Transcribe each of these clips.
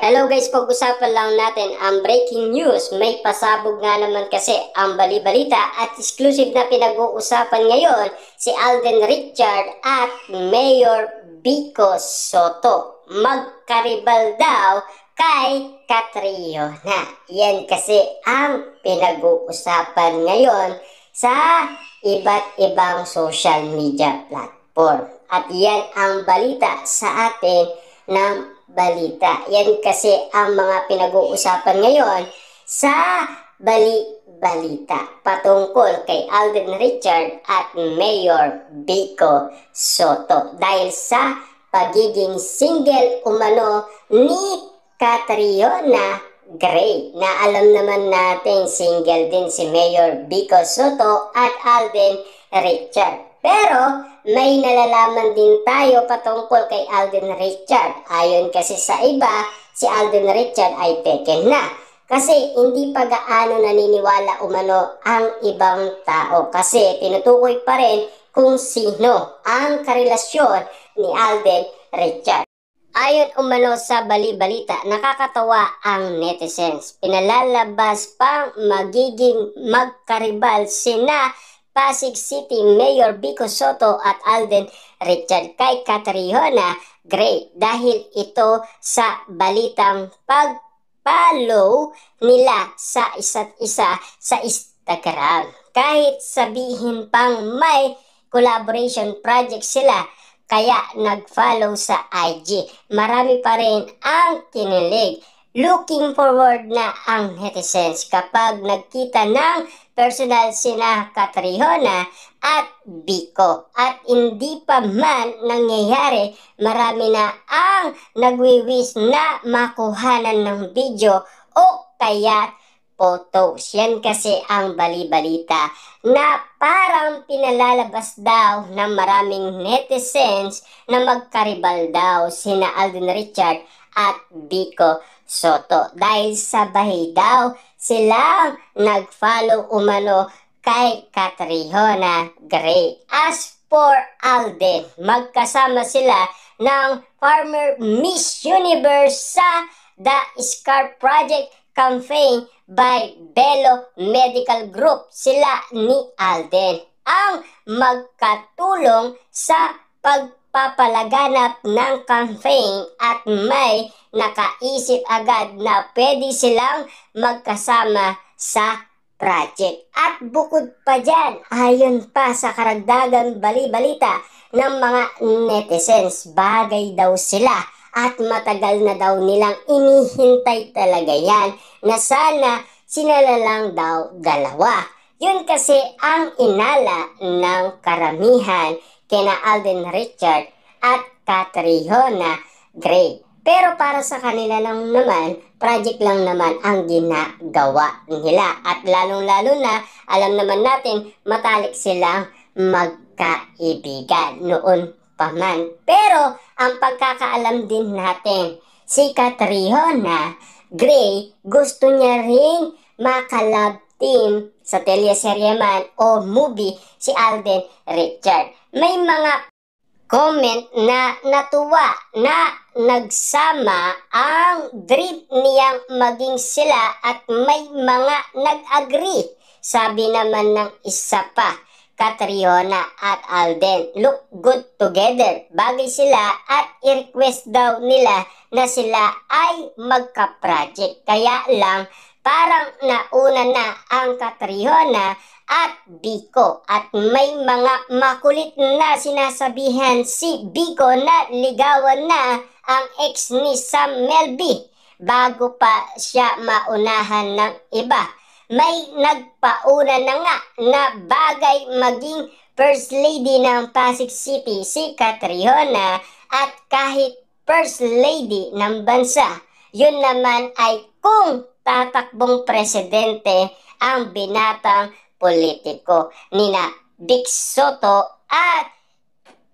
Hello guys, pag-usapan lang natin ang breaking news. May pasabog nga naman kasi ang bali-balita at exclusive na pinag-uusapan ngayon si Alden Richard at Mayor Vico Soto. Magkaribal daw kay Catriona. Yan kasi ang pinag-uusapan ngayon sa iba't ibang social media platform. At yan ang balita sa atin ng balita. Yan kasi ang mga pinag-uusapan ngayon sa bali-balita patungkol kay Alden Richard at Mayor Vico Soto dahil sa pagiging single umano ni Catriona Gray na alam naman natin single din si Mayor Vico Soto at Alden Richard. Pero may nalalaman din tayo patungkol kay Alden Richard. Ayon kasi sa iba, si Alden Richard ay taken na. Kasi hindi pa gaano naniniwala umano ang ibang tao. Kasi tinutukoy pa rin kung sino ang karelasyon ni Alden Richard. Ayon umano sa bali-balita, nakakatawa ang netizens. Pinalalabas pang magiging magkaribal sina Pasig City Mayor Vico Soto at Alden Richard kay Catriona Gray dahil ito sa balitang pag-follow nila sa isa't isa sa Instagram. Kahit sabihin pang may collaboration project sila, kaya nag-follow sa IG. Marami pa rin ang kinilig. Looking forward na ang netizens kapag nagkita ng personal sina Catriona at Vico. At hindi pa man nangyayari, marami na ang nagwiwis na makuhanan ng video o kaya photos. Yan kasi ang bali-balita na parang pinalalabas daw ng maraming netizens na magkaribal daw sina Alden Richard at Vico Soto dahil sabay daw silang nag-follow umano kay Catriona Gray. As for Alden, magkasama sila ng former Miss Universe sa The Scar Project campaign by Bello Medical Group. Sila ni Alden ang magkatulong sa pagpapalaganap ng campaign at may nakaisip agad na pwede silang magkasama sa project. At bukod pa dyan, ayon pa sa karagdagang bali-balita ng mga netizens, bagay daw sila at matagal na daw nilang inihintay talaga yan na sana sila lang daw dalawa. Yun kasi ang inala ng karamihan kina Alden Richard at Catriona Gray. Pero para sa kanila lang naman, project lang naman ang ginagawa nila. At lalong-lalo na, alam naman natin, matalik silang magkaibigan noon pa man. Pero ang pagkakaalam din natin, si Catriona Gray gusto niya ring makalab team sa teleserye man o movie si Alden Richard. May mga comment na natuwa na nagsama ang dream niyang maging sila at may mga nag-agree. Sabi naman ng isa pa, Catriona at Alden look good together. Bagay sila at i-request daw nila na sila ay magka-project. Kaya lang parang nauna na ang Catriona at Vico at may mga makulit na sinasabihan si Vico na ligawan na ang ex ni Sam Melby bago pa siya maunahan ng iba. May nagpauna na nga na bagay maging First Lady ng Pasig City si Catriona at kahit First Lady ng bansa. Yun naman ay kung tatakbong presidente ang binatang politiko nina Vic Soto at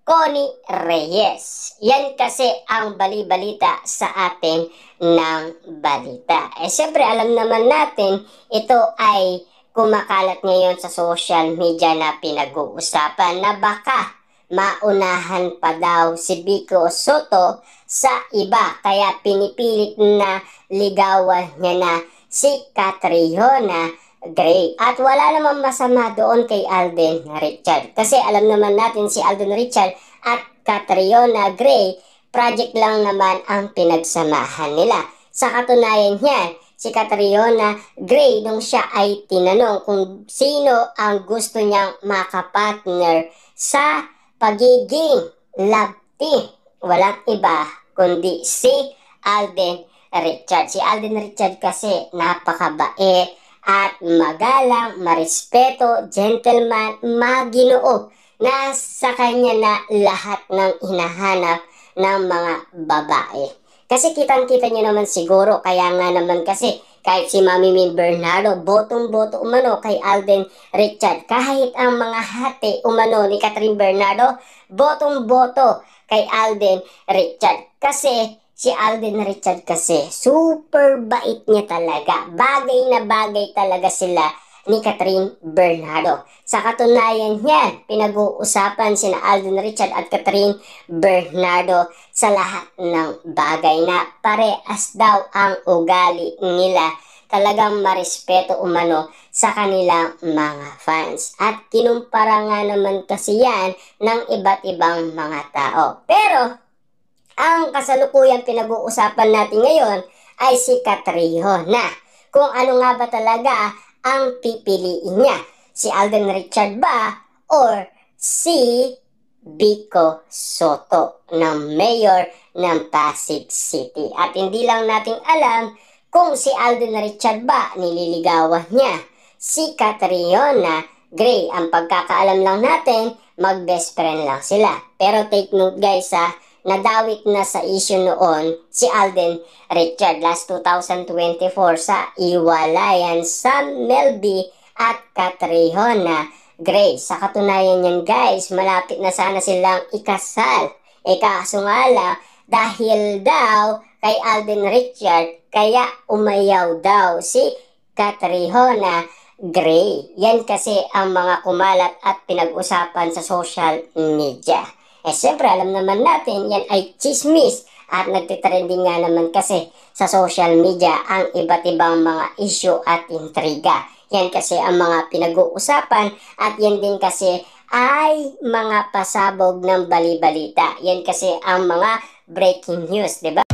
Connie Reyes. Yan kasi ang bali-balita sa atin ng balita. Siyempre alam naman natin ito ay kumakalat ngayon sa social media na pinag-uusapan na baka maunahan pa daw si Vico Soto sa iba. Kaya pinipilit na ligawan niya na si Catriona Gray. At wala namang masama doon kay Alden Richard. Kasi alam naman natin si Alden Richard at Catriona Gray, project lang naman ang pinagsamahan nila. Sa katunayan niyan, si Catriona Gray nung siya ay tinanong kung sino ang gusto niyang makapartner sa pagiging love team, walang iba kundi si Alden Richard. Si Alden Richard kasi napakabait at magalang, marespeto, gentleman, maginoo. Nasa kanya na lahat ng hinahanap ng mga babae. Kasi kitang-kita nyo naman siguro, kaya nga naman kasi kahit si Mami Min Bernardo, botong-boto umano kay Alden Richard. Kahit ang mga hati umano ni Catherine Bernardo, botong-boto kay Alden Richard. Kasi si Alden Richard kasi, super bait niya talaga. Bagay na bagay talaga sila ni Catherine Bernardo. Sa katunayan niyan, pinag-uusapan sina Alden Richard at Catherine Bernardo sa lahat ng bagay na parehas daw ang ugali nila. Talagang marespeto umano sa kanilang mga fans. At kinumpara nga naman kasi yan ng iba't ibang mga tao. Pero ang kasalukuyang pinag-uusapan natin ngayon ay si Catriona. Kung ano nga ba talaga ang pipiliin niya. Si Alden Richard ba or si Vico Soto ng mayor ng Pasig City? At hindi lang natin alam kung si Alden Richard ba nililigawan niya si Catriona Gray. Ang pagkakaalam lang natin, mag-best friend lang sila. Pero take note guys nadawit na sa issue noon si Alden Richard last 2024 sa iwalayan sa Melby at Catriona Gray. Sa katunayan yan guys, malapit na sana silang ikasal. Kaso nga lang, dahil daw kay Alden Richard, kaya umayaw daw si Catriona Gray. Yan kasi ang mga kumalat at pinag-usapan sa social media. Siyempre, alam naman natin, yan ay chismis at nagtitrending nga naman kasi sa social media ang iba't ibang mga issue at intriga. Yan kasi ang mga pinag-uusapan at yan din kasi ay mga pasabog ng bali-balita. Yan kasi ang mga breaking news, di ba?